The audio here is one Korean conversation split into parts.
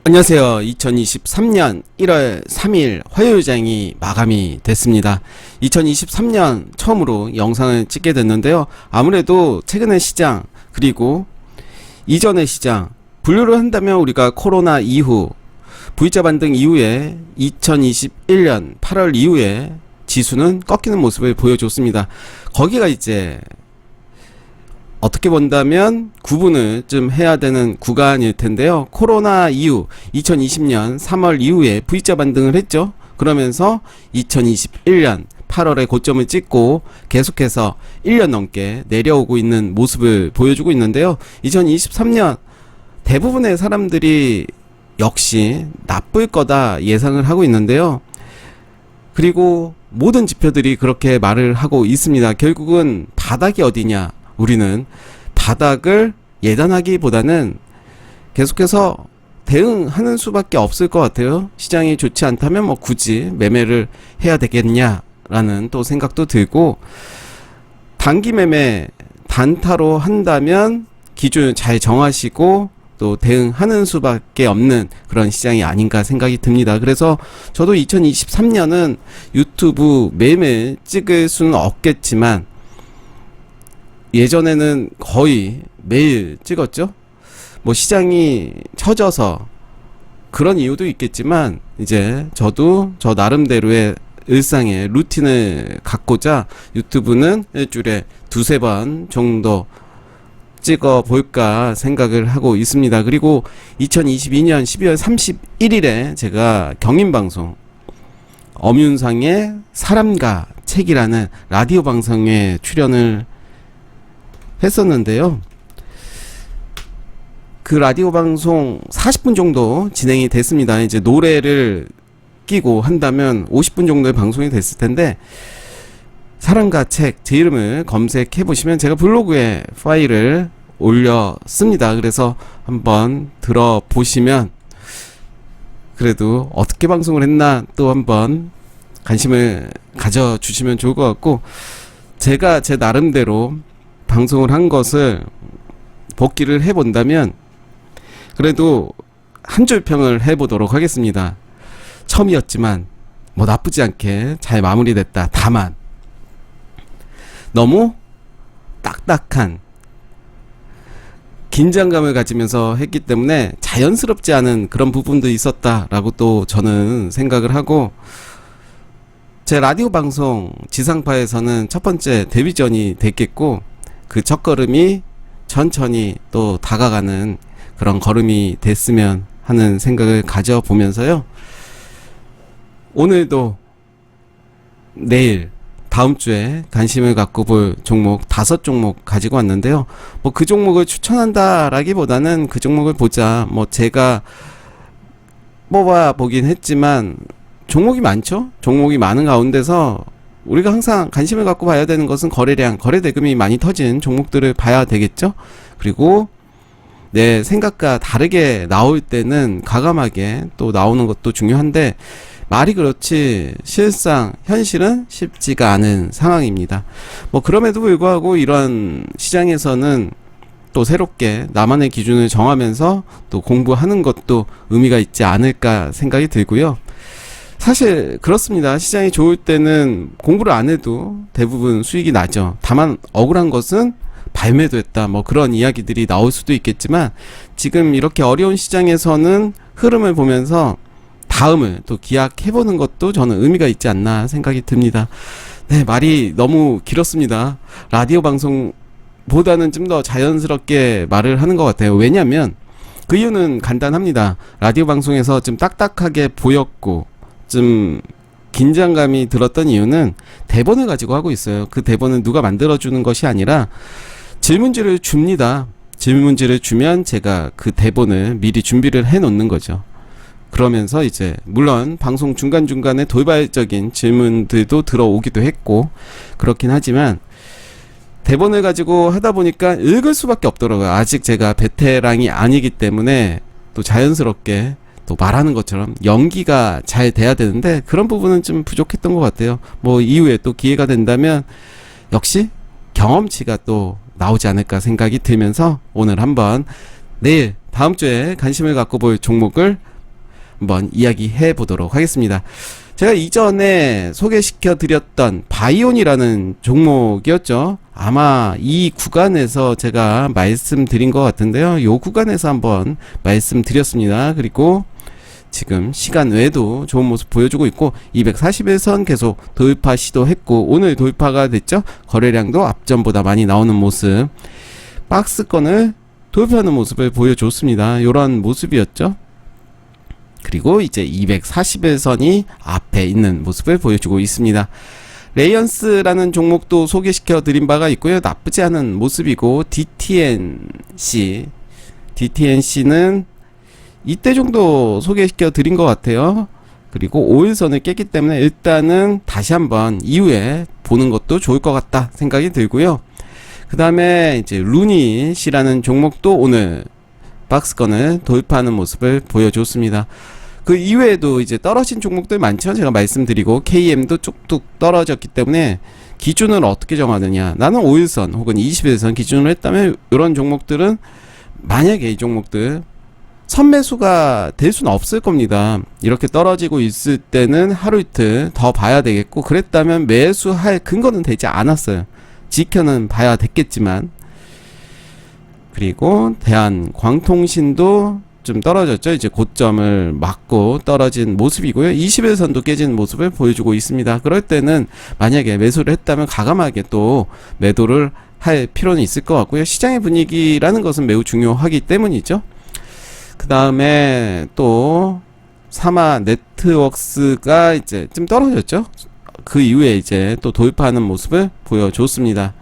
안녕하세요. 2023년 1월 3일 화요일장이 마감이 됐습니다. 2023년 처음으로 영상을 찍게 됐는데요. 아무래도 최근의 시장 그리고 이전의 시장 분류를 한다면 우리가 코로나 이후 V자 반등 이후에 2021년 8월 이후에 지수는 꺾이는 모습을 보여줬습니다. 거기가 이제 어떻게 본다면 구분을 좀 해야 되는 구간일 텐데요. 코로나 이후 2020년 3월 이후에 V자 반등을 했죠. 그러면서 2021년 8월에 고점을 찍고 계속해서 1년 넘게 내려오고 있는 모습을 보여주고 있는데요. 2023년 대부분의 사람들이 역시 나쁠 거다 예상을 하고 있는데요. 그리고 모든 지표들이 그렇게 말을 하고 있습니다. 결국은 바닥이 어디냐? 우리는 바닥을 예단하기보다는 계속해서 대응하는 수밖에 없을 것 같아요. 시장이 좋지 않다면 뭐 굳이 매매를 해야 되겠냐라는 또 생각도 들고, 단기 매매 단타로 한다면 기준을 잘 정하시고 또 대응하는 수밖에 없는 그런 시장이 아닌가 생각이 듭니다. 그래서 저도 2023년은 유튜브 매일 찍을 수는 없겠지만 예전에는 거의 매일 찍었죠. 뭐 시장이 처져서 그런 이유도 있겠지만 이제 저도 저 나름대로의 일상의 루틴을 갖고자 유튜브는 일주일에 두세 번 정도 찍어 볼까 생각을 하고 있습니다. 그리고 2022년 12월 31일에 제가 경인방송 엄윤상의 사람과 책이라는 라디오 방송에 출연을 했었는데요. 그 라디오 방송 40분 정도 진행이 됐습니다. 이제 노래를 끼고 한다면 50분 정도의 방송이 됐을 텐데, 사람과 책 제 이름을 검색해 보시면 제가 블로그에 파일을 올렸습니다. 그래서 한번 들어보시면 그래도 어떻게 방송을 했나 또 한번 관심을 가져주시면 좋을 것 같고, 제가 제 나름대로 방송을 한 것을 복기를 해본다면 그래도 한 줄 평을 해보도록 하겠습니다. 처음이었지만 뭐 나쁘지 않게 잘 마무리됐다. 다만 너무 딱딱한 긴장감을 가지면서 했기 때문에 자연스럽지 않은 그런 부분도 있었다라고 또 저는 생각을 하고, 제 라디오 방송 지상파에서는 첫 번째 데뷔전이 됐겠고, 그 첫걸음이 천천히 또 다가가는 그런 걸음이 됐으면 하는 생각을 가져보면서요. 오늘도 내일 다음 주에 관심을 갖고 볼 종목 5종목 가지고 왔는데요. 뭐 그 종목을 추천한다라기보다는 그 종목을 보자. 뭐 제가 뽑아 보긴 했지만 종목이 많죠. 종목이 많은 가운데서 우리가 항상 관심을 갖고 봐야 되는 것은 거래량, 거래 대금이 많이 터진 종목들을 봐야 되겠죠. 그리고 내 생각과 다르게 나올 때는 과감하게 또 나오는 것도 중요한데, 말이 그렇지 실상 현실은 쉽지가 않은 상황입니다. 뭐 그럼에도 불구하고 이런 시장에서는 또 새롭게 나만의 기준을 정하면서 또 공부하는 것도 의미가 있지 않을까 생각이 들고요. 사실 그렇습니다. 시장이 좋을 때는 공부를 안 해도 대부분 수익이 나죠. 다만 억울한 것은 발매도 했다, 뭐 그런 이야기들이 나올 수도 있겠지만, 지금 이렇게 어려운 시장에서는 흐름을 보면서 다음을 또 기약해보는 것도 저는 의미가 있지 않나 생각이 듭니다. 네, 말이 너무 길었습니다. 라디오 방송보다는 좀 더 자연스럽게 말을 하는 것 같아요. 왜냐면 그 이유는 간단합니다. 라디오 방송에서 좀 딱딱하게 보였고 좀 긴장감이 들었던 이유는 대본을 가지고 하고 있어요. 그 대본은 누가 만들어주는 것이 아니라 질문지를 줍니다. 질문지를 주면 제가 그 대본을 미리 준비를 해 놓는 거죠. 그러면서 이제 물론 방송 중간중간에 돌발적인 질문들도 들어오기도 했고 그렇긴 하지만, 대본을 가지고 하다 보니까 읽을 수밖에 없더라고요. 아직 제가 베테랑이 아니기 때문에 또 자연스럽게 또 말하는 것처럼 연기가 잘 돼야 되는데 그런 부분은 좀 부족했던 것 같아요. 뭐 이후에 또 기회가 된다면 역시 경험치가 또 나오지 않을까 생각이 들면서 오늘 한번 내일 다음 주에 관심을 갖고 볼 종목을 한번 이야기해 보도록 하겠습니다. 제가 이전에 소개시켜 드렸던 바이온이라는 종목이었죠. 아마 이 구간에서 제가 말씀드린 것 같은데요. 요 구간에서 한번 말씀드렸습니다. 그리고 지금 시간 외에도 좋은 모습 보여주고 있고 241선 계속 돌파 시도했고 오늘 돌파가 됐죠. 거래량도 앞전보다 많이 나오는 모습, 박스권을 돌파하는 모습을 보여줬습니다. 요런 모습이었죠. 그리고 이제 241선이 앞에 있는 모습을 보여주고 있습니다. 레이언스라는 종목도 소개시켜 드린 바가 있고요. 나쁘지 않은 모습이고 DTNC는 이때 정도 소개시켜 드린 것 같아요. 그리고 5일선을 깼기 때문에 일단은 다시 한번 이후에 보는 것도 좋을 것 같다 생각이 들고요. 그 다음에 이제 루닛이라는 종목도 오늘 박스권을 돌파하는 모습을 보여줬습니다. 그 이외에도 이제 떨어진 종목들 많죠. 제가 말씀드리고 KM도 쭉쭉 떨어졌기 때문에 기준을 어떻게 정하느냐. 나는 5일선 혹은 21선 기준으로 했다면 이런 종목들은 만약에 이 종목들 선매수가 될 수는 없을 겁니다. 이렇게 떨어지고 있을 때는 하루 이틀 더 봐야 되겠고 그랬다면 매수할 근거는 되지 않았어요. 지켜는 봐야 됐겠지만. 그리고 대한광통신도 좀 떨어졌죠. 이제 고점을 맞고 떨어진 모습이고요. 21선도 깨진 모습을 보여주고 있습니다. 그럴 때는 만약에 매수를 했다면 과감하게 또 매도를 할 필요는 있을 것 같고요. 시장의 분위기라는 것은 매우 중요하기 때문이죠. 그 다음에 또 사마 네트웍스가 이제 좀 떨어졌죠. 그 이후에 이제 또 돌파하는 모습을 보여줬습니다.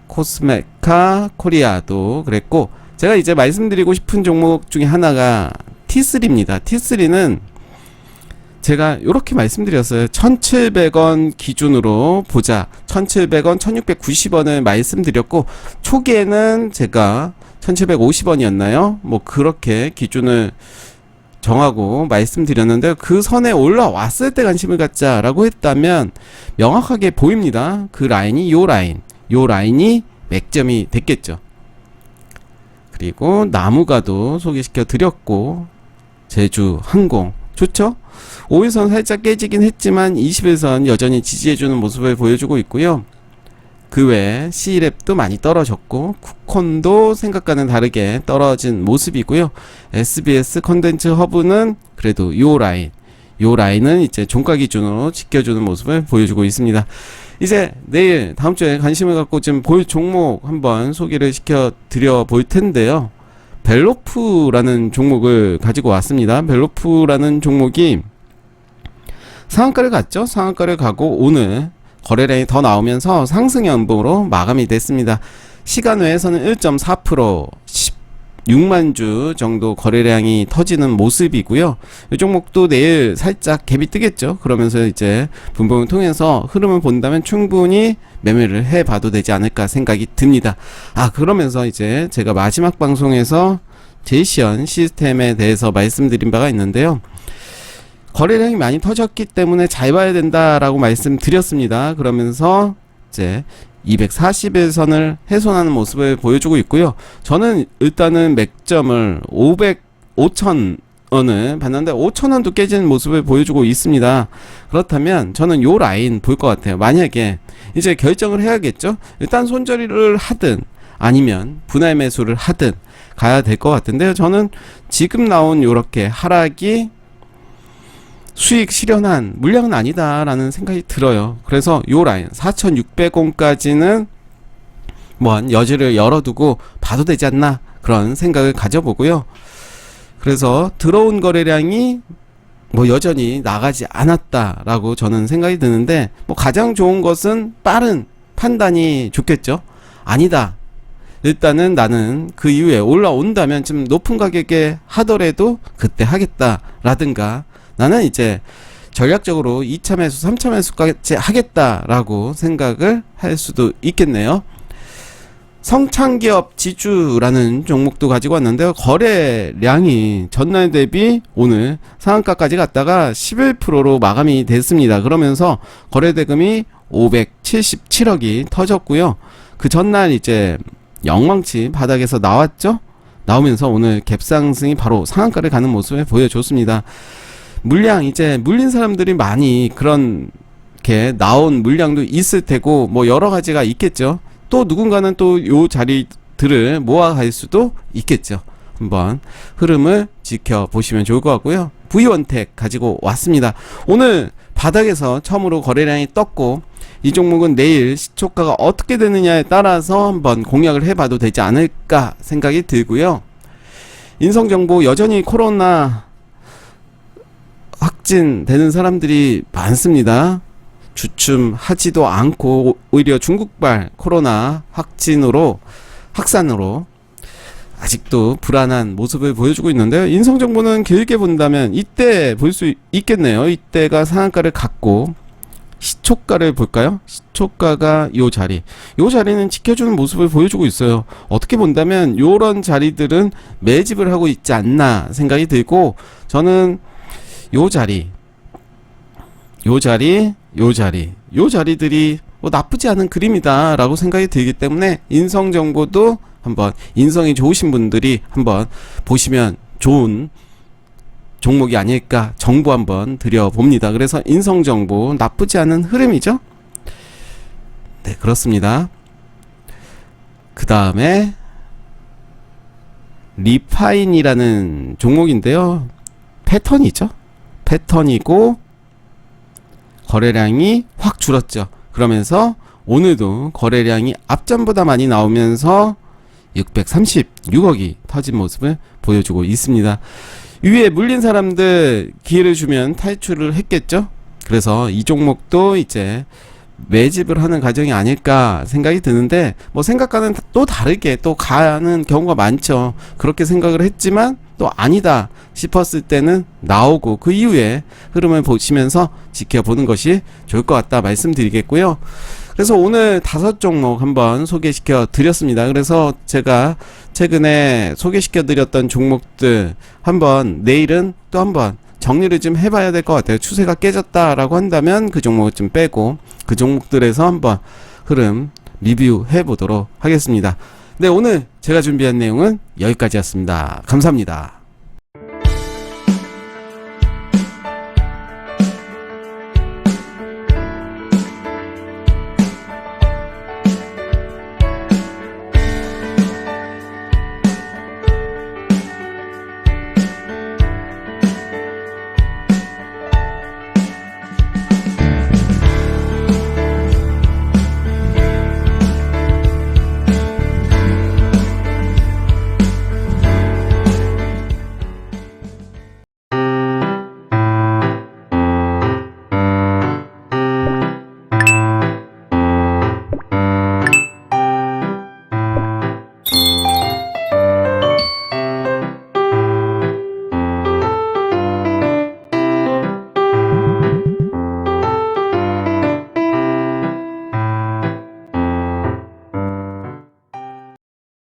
코스메카 코리아도 그랬고, 제가 이제 말씀드리고 싶은 종목 중에 하나가 T3입니다. T3는 제가 이렇게 말씀드렸어요. 1,700원 기준으로 보자. 1,700원, 1,690원을 말씀드렸고, 초기에는 제가 1,750원이었나요? 뭐 그렇게 기준을 정하고 말씀드렸는데, 그 선에 올라왔을 때 관심을 갖자라고 했다면 명확하게 보입니다. 그 라인이 요 라인이 맥점이 됐겠죠. 그리고 나무가도 소개시켜 드렸고, 제주항공 좋죠? 5일선 살짝 깨지긴 했지만 21선 여전히 지지해주는 모습을 보여주고 있고요. 그 외에 C랩도 많이 떨어졌고, 쿠콘도 생각과는 다르게 떨어진 모습이고요. SBS 컨텐츠 허브는 그래도 요 라인은 이제 종가 기준으로 지켜주는 모습을 보여주고 있습니다. 이제 내일 다음 주에 관심을 갖고 좀 볼 종목 한번 소개를 시켜 드려 볼 텐데요. 벨로프라는 종목을 가지고 왔습니다. 벨로프라는 종목이 상한가를 갔죠. 상한가를 가고 오늘 거래량이 더 나오면서 상승 연봉으로 마감이 됐습니다. 시간 외에서는 1.4% 16만 주 정도 거래량이 터지는 모습이고요. 이 종목도 내일 살짝 갭이 뜨겠죠. 그러면서 이제 분봉을 통해서 흐름을 본다면 충분히 매매를 해봐도 되지 않을까 생각이 듭니다. 그러면서 이제 제가 마지막 방송에서 제이시언 시스템에 대해서 말씀드린 바가 있는데요. 거래량이 많이 터졌기 때문에 잘 봐야 된다라고 말씀드렸습니다. 그러면서 이제 241선을 훼손하는 모습을 보여주고 있고요. 저는 일단은 맥점을 5,000원을 봤는데 5,000원도 깨지는 모습을 보여주고 있습니다. 그렇다면 저는 요 라인 볼 것 같아요. 만약에 이제 결정을 해야겠죠. 일단 손절을 하든 아니면 분할 매수를 하든 가야 될 것 같은데요. 저는 지금 나온 요렇게 하락이 수익 실현한 물량은 아니다라는 생각이 들어요. 그래서 요 라인 4,600원까지는 뭐 여지를 열어두고 봐도 되지 않나 그런 생각을 가져보고요. 그래서 들어온 거래량이 뭐 여전히 나가지 않았다라고 저는 생각이 드는데, 뭐 가장 좋은 것은 빠른 판단이 좋겠죠. 아니다, 일단은 나는 그 이후에 올라온다면 좀 높은 가격에 하더라도 그때 하겠다라든가, 나는 이제 전략적으로 2차 매수, 3차 매수까지 하겠다라고 생각을 할 수도 있겠네요. 성창기업 지주라는 종목도 가지고 왔는데요. 거래량이 전날 대비 오늘 상한가까지 갔다가 11%로 마감이 됐습니다. 그러면서 거래대금이 577억이 터졌고요. 그 전날 이제 영망치 바닥에서 나왔죠. 나오면서 오늘 갭 상승이 바로 상한가를 가는 모습을 보여줬습니다. 물량, 이제 물린 사람들이 많이 그런 게 나온 물량도 있을 테고 뭐 여러 가지가 있겠죠. 또 누군가는 또 요 자리들을 모아갈 수도 있겠죠. 한번 흐름을 지켜보시면 좋을 것 같고요. V원택 가지고 왔습니다. 오늘 바닥에서 처음으로 거래량이 떴고 이 종목은 내일 시초가가 어떻게 되느냐에 따라서 한번 공략을 해봐도 되지 않을까 생각이 들고요. 인성정보 여전히 코로나 확진되는 사람들이 많습니다. 주춤하지도 않고 오히려 중국발 코로나 확산으로 아직도 불안한 모습을 보여주고 있는데요. 인성정보는 길게 본다면 이때 볼 수 있겠네요. 이때가 상한가를 갖고 시초가를 볼까요? 시초가가 요 자리는 지켜주는 모습을 보여주고 있어요. 어떻게 본다면 요런 자리들은 매집을 하고 있지 않나 생각이 들고, 저는 요 자리들이 뭐 나쁘지 않은 그림이다 라고 생각이 들기 때문에 인성정보도 한번, 인성이 좋으신 분들이 한번 보시면 좋은 종목이 아닐까 정보 한번 드려봅니다. 그래서 인성정보 나쁘지 않은 흐름이죠. 네, 그렇습니다. 그 다음에 리파인이라는 종목인데요. 패턴이죠. 패턴이고 거래량이 확 줄었죠. 그러면서 오늘도 거래량이 앞전보다 많이 나오면서 636억이 터진 모습을 보여주고 있습니다. 위에 물린 사람들 기회를 주면 탈출을 했겠죠. 그래서 이 종목도 이제 매집을 하는 과정이 아닐까 생각이 드는데, 뭐 생각과는 또 다르게 또 가는 경우가 많죠. 그렇게 생각을 했지만 또 아니다 싶었을 때는 나오고 그 이후에 흐름을 보시면서 지켜보는 것이 좋을 것 같다 말씀드리겠고요. 그래서 오늘 5종목 한번 소개시켜 드렸습니다. 그래서 제가 최근에 소개시켜 드렸던 종목들 한번 내일은 또 한번 정리를 좀 해봐야 될 것 같아요. 추세가 깨졌다라고 한다면 그 종목을 좀 빼고 그 종목들에서 한번 흐름 리뷰해 보도록 하겠습니다. 네, 오늘 제가 준비한 내용은 여기까지였습니다. 감사합니다.